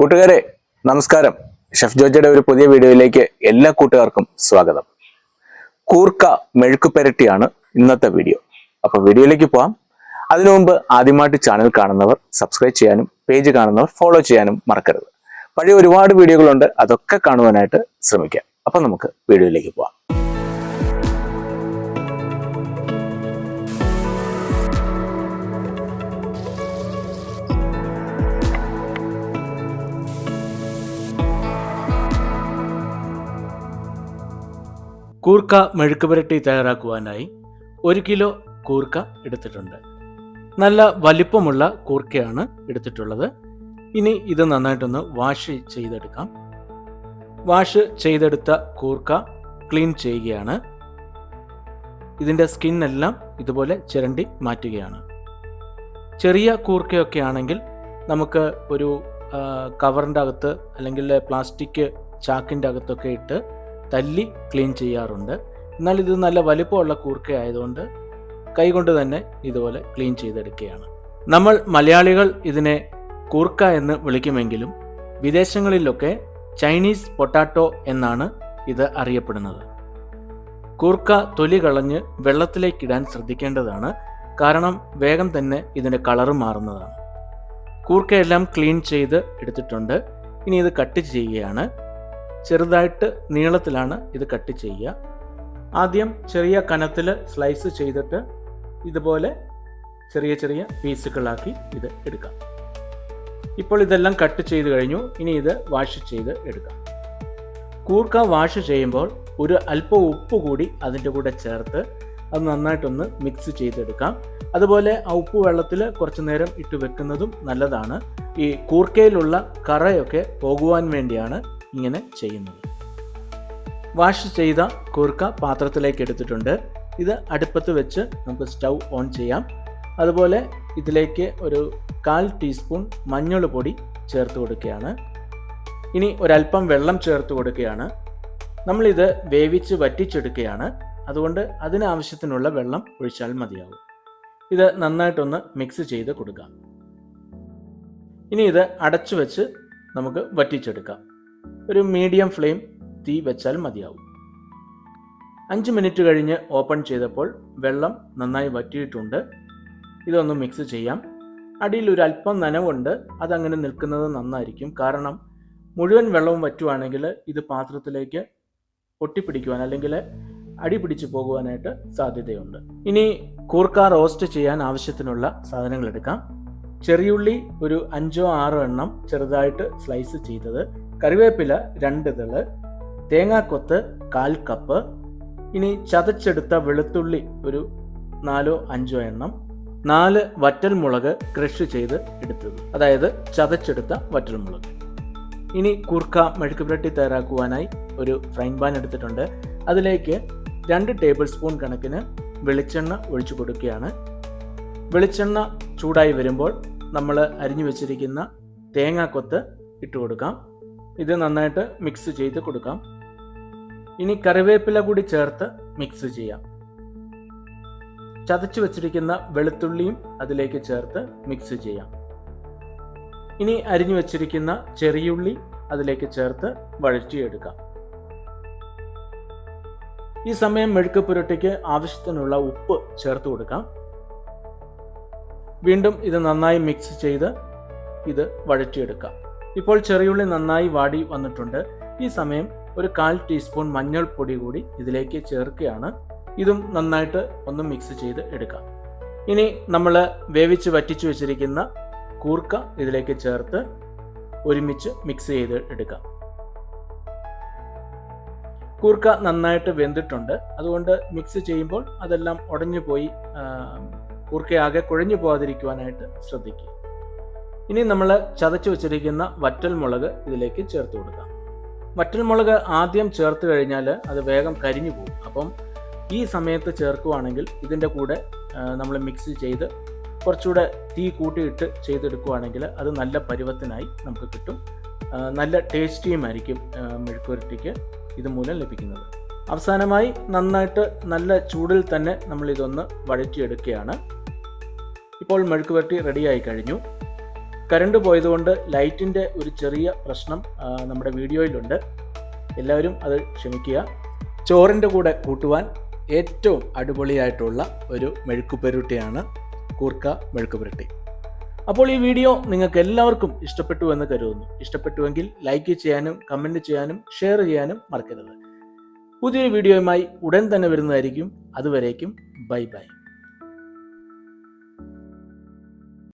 കൂട്ടുകാരെ നമസ്കാരം. ഷെഫ് ജോർജയുടെ ഒരു പുതിയ വീഡിയോയിലേക്ക് എല്ലാ കൂട്ടുകാർക്കും സ്വാഗതം. കൂർക്ക മെഴുക്ക് പുരട്ടിയാണ് ഇന്നത്തെ വീഡിയോ. അപ്പൊ വീഡിയോയിലേക്ക് പോവാം. അതിനു മുമ്പ് ആദ്യമായിട്ട് ചാനൽ കാണുന്നവർ സബ്സ്ക്രൈബ് ചെയ്യാനും പേജ് കാണുന്നവർ ഫോളോ ചെയ്യാനും മറക്കരുത്. പഴയ ഒരുപാട് വീഡിയോകളുണ്ട്, അതൊക്കെ കാണുവാനായിട്ട് ശ്രമിക്കാം. അപ്പൊ നമുക്ക് വീഡിയോയിലേക്ക് പോവാം. കൂർക്ക മെഴുക്ക് പുരട്ടി തയ്യാറാക്കുവാനായി 1 കിലോ കൂർക്ക എടുത്തിട്ടുണ്ട്. നല്ല വലിപ്പമുള്ള കൂർക്കയാണ് എടുത്തിട്ടുള്ളത്. ഇനി ഇത് നന്നായിട്ടൊന്ന് വാഷ് ചെയ്തെടുക്കാം. വാഷ് ചെയ്തെടുത്ത കൂർക്ക ക്ലീൻ ചെയ്യുകയാണ്. ഇതിൻ്റെ സ്കിന്നെല്ലാം ഇതുപോലെ ചിരണ്ടി മാറ്റുകയാണ്. ചെറിയ കൂർക്കയൊക്കെ ആണെങ്കിൽ നമുക്ക് ഒരു കവറിൻ്റെ അകത്ത് അല്ലെങ്കിൽ പ്ലാസ്റ്റിക് ചാക്കിൻ്റെ അകത്തൊക്കെ ഇട്ട് തല്ലി ക്ലീൻ ചെയ്യാറുണ്ട്. എന്നാൽ ഇത് നല്ല വലിപ്പമുള്ള കൂർക്ക ആയതുകൊണ്ട് കൈകൊണ്ട് തന്നെ ഇതുപോലെ ക്ലീൻ ചെയ്തെടുക്കുകയാണ്. നമ്മൾ മലയാളികൾ ഇതിനെ കൂർക്ക എന്ന് വിളിക്കുമെങ്കിലും വിദേശങ്ങളിലൊക്കെ ചൈനീസ് പൊട്ടാറ്റോ എന്നാണ് ഇത് അറിയപ്പെടുന്നത്. കൂർക്ക തൊലി കളഞ്ഞ് വെള്ളത്തിലേക്കിടാൻ ശ്രദ്ധിക്കേണ്ടതാണ്. കാരണം വേഗം തന്നെ ഇതിൻ്റെ കളറ് മാറുന്നതാണ്. കൂർക്കയെല്ലാം ക്ലീൻ ചെയ്ത് എടുത്തിട്ടുണ്ട്. ഇനി ഇത് കട്ട് ചെയ്യുകയാണ്. ചെറുതായിട്ട് നീളത്തിലാണ് ഇത് കട്ട് ചെയ്യുക. ആദ്യം ചെറിയ കനത്തിൽ സ്ലൈസ് ചെയ്തിട്ട് ഇതുപോലെ ചെറിയ ചെറിയ പീസുകളാക്കി ഇത് എടുക്കാം. ഇപ്പോൾ ഇതെല്ലാം കട്ട് ചെയ്ത് കഴിഞ്ഞു. ഇനി ഇത് വാഷ് ചെയ്ത് എടുക്കാം. കൂർക്ക വാഷ് ചെയ്യുമ്പോൾ ഒരു അല്പം ഉപ്പ് കൂടി അതിൻ്റെ കൂടെ ചേർത്ത് അത് നന്നായിട്ടൊന്ന് മിക്സ് ചെയ്തെടുക്കാം. അതുപോലെ ആ ഉപ്പ് വെള്ളത്തിൽ കുറച്ച് നേരം ഇട്ട് വെക്കുന്നതും നല്ലതാണ്. ഈ കൂർക്കയിലുള്ള കറയൊക്കെ പോകുവാൻ വേണ്ടിയാണ് ഇങ്ങനെ ചെയ്യുന്നത്. വാഷ് ചെയ്ത കൂർക്ക പാത്രത്തിലേക്ക് എടുത്തിട്ടുണ്ട്. ഇത് അടുപ്പത്ത് വെച്ച് നമുക്ക് സ്റ്റൗ ഓൺ ചെയ്യാം. അതുപോലെ ഇതിലേക്ക് ഒരു 1/4 ടീസ്പൂൺ മഞ്ഞൾ പൊടി ചേർത്ത് കൊടുക്കുകയാണ്. ഇനി ഒരല്പം വെള്ളം ചേർത്ത് കൊടുക്കുകയാണ്. നമ്മളിത് വേവിച്ച് വറ്റിച്ചെടുക്കുകയാണ്. അതുകൊണ്ട് അതിനാവശ്യത്തിനുള്ള വെള്ളം ഒഴിച്ചാൽ മതിയാവും. ഇത് നന്നായിട്ടൊന്ന് മിക്സ് ചെയ്ത് കൊടുക്കാം. ഇനി ഇത് അടച്ചു വെച്ച് നമുക്ക് വറ്റിച്ചെടുക്കാം. ഒരു മീഡിയം ഫ്ലെയിം തീ വെച്ചാൽ മതിയാവും. 5 മിനിറ്റ് കഴിഞ്ഞ് ഓപ്പൺ ചെയ്തപ്പോൾ വെള്ളം നന്നായി വറ്റിയിട്ടുണ്ട്. ഇതൊന്ന് മിക്സ് ചെയ്യാം. അടിയിൽ ഒരു അല്പം നനവുണ്ട്, അതങ്ങനെ നിൽക്കുന്നത് നന്നായിരിക്കും. കാരണം മുഴുവൻ വെള്ളവും വറ്റുവാണെങ്കിൽ ഇത് പാത്രത്തിലേക്ക് ഒട്ടിപ്പിടിക്കുവാൻ അല്ലെങ്കിൽ അടി പിടിച്ചു പോകുവാനായിട്ട് സാധ്യതയുണ്ട്. ഇനി കൂർക്ക റോസ്റ്റ് ചെയ്യാൻ ആവശ്യത്തിനുള്ള സാധനങ്ങൾ എടുക്കാം. ചെറിയുള്ളി ഒരു 5-6 എണ്ണം ചെറുതായിട്ട് സ്ലൈസ് ചെയ്തത്, കറിവേപ്പില 2 ഇതള്, തേങ്ങാക്കൊത്ത് 1/4 കപ്പ്. ഇനി ചതച്ചെടുത്ത വെളുത്തുള്ളി ഒരു 4-5 എണ്ണം, 4 വറ്റൽമുളക് ക്രഷ് ചെയ്ത് എടുത്തത്, അതായത് ചതച്ചെടുത്ത വറ്റൽമുളക്. ഇനി കൂർക്ക മെഴുക്ക് പുരട്ടി തയ്യാറാക്കുവാനായി ഒരു ഫ്രൈങ് പാൻ എടുത്തിട്ടുണ്ട്. അതിലേക്ക് 2 ടേബിൾ സ്പൂൺ കണക്കിന് വെളിച്ചെണ്ണ ഒഴിച്ചു കൊടുക്കുകയാണ്. വെളിച്ചെണ്ണ ചൂടായി വരുമ്പോൾ നമ്മൾ അരിഞ്ഞു വെച്ചിരിക്കുന്ന തേങ്ങാക്കൊത്ത് ഇട്ട് കൊടുക്കാം. ഇത് നന്നായിട്ട് മിക്സ് ചെയ്ത് കൊടുക്കാം. ഇനി കറിവേപ്പില കൂടി ചേർത്ത് മിക്സ് ചെയ്യാം. ചതച്ചു വെച്ചിരിക്കുന്ന വെളുത്തുള്ളിയും അതിലേക്ക് ചേർത്ത് മിക്സ് ചെയ്യാം. ഇനി അരിഞ്ഞു വെച്ചിരിക്കുന്ന ചെറിയുള്ളി അതിലേക്ക് ചേർത്ത് വഴറ്റിയെടുക്കാം. ഈ സമയം മെഴുക്ക് പുരട്ടിക്ക് ആവശ്യത്തിനുള്ള ഉപ്പ് ചേർത്ത് കൊടുക്കാം. വീണ്ടും ഇത് നന്നായി മിക്സ് ചെയ്ത് ഇത് വഴറ്റിയെടുക്കാം. ഇപ്പോൾ ചെറിയുള്ളി നന്നായി വാടി വന്നിട്ടുണ്ട്. ഈ സമയം ഒരു 1/4 ടീസ്പൂൺ മഞ്ഞൾപ്പൊടി കൂടി ഇതിലേക്ക് ചേർക്കുകയാണ്. ഇതും നന്നായിട്ട് ഒന്ന് മിക്സ് ചെയ്ത് എടുക്കാം. ഇനി നമ്മൾ വേവിച്ച് വറ്റിച്ചു വെച്ചിരിക്കുന്ന കൂർക്ക ഇതിലേക്ക് ചേർത്ത് ഒരുമിച്ച് മിക്സ് ചെയ്ത് എടുക്കാം. കൂർക്ക നന്നായിട്ട് വെന്തിട്ടുണ്ട്. അതുകൊണ്ട് മിക്സ് ചെയ്യുമ്പോൾ അതെല്ലാം ഉടഞ്ഞു പോയി കൂർക്കയാകെ കുഴഞ്ഞു പോകാതിരിക്കുവാനായിട്ട് ശ്രദ്ധിക്കുക. ഇനി നമ്മൾ ചതച്ചു വെച്ചിരിക്കുന്ന വറ്റൽമുളക് ഇതിലേക്ക് ചേർത്ത് കൊടുക്കാം. വറ്റൽമുളക് ആദ്യം ചേർത്ത് കഴിഞ്ഞാൽ അത് വേഗം കരിഞ്ഞു പോകും. അപ്പം ഈ സമയത്ത് ചേർക്കുകയാണെങ്കിൽ ഇതിൻ്റെ കൂടെ നമ്മൾ മിക്സ് ചെയ്ത് കുറച്ചുകൂടെ തീ കൂട്ടിയിട്ട് ചെയ്തെടുക്കുകയാണെങ്കിൽ അത് നല്ല പരുവത്തിനായി നമുക്ക് കിട്ടും. നല്ല ടേസ്റ്റിയുമായിരിക്കും മെഴുക്ക് പുരട്ടിക്ക് ഇതുമൂലം ലഭിക്കുന്നത്. അവസാനമായി നന്നായിട്ട് നല്ല ചൂടിൽ തന്നെ നമ്മൾ ഇതൊന്ന് വഴറ്റിയെടുക്കുകയാണ്. ഇപ്പോൾ മെഴുക്ക് പുരട്ടി റെഡിയായി കഴിഞ്ഞു. കറണ്ട് പോയതുകൊണ്ട് ലൈറ്റിൻ്റെ ഒരു ചെറിയ പ്രശ്നം നമ്മുടെ വീഡിയോയിലുണ്ട്. എല്ലാവരും അത് ക്ഷമിക്കുക. ചോറിൻ്റെ കൂടെ കൂട്ടുവാൻ ഏറ്റവും അടിപൊളിയായിട്ടുള്ള ഒരു മെഴുക്കുപുരട്ടിയാണ് കൂർക്ക മെഴുക്കുപുരട്ടി. അപ്പോൾ ഈ വീഡിയോ നിങ്ങൾക്ക് എല്ലാവർക്കും ഇഷ്ടപ്പെട്ടു എന്ന് കരുതുന്നു. ഇഷ്ടപ്പെട്ടുവെങ്കിൽ ലൈക്ക് ചെയ്യാനും കമൻറ്റ് ചെയ്യാനും ഷെയർ ചെയ്യാനും മറക്കരുത്. പുതിയൊരു വീഡിയോയുമായി ഉടൻ തന്നെ വരുന്നതായിരിക്കും. അതുവരേക്കും ബൈ ബൈ.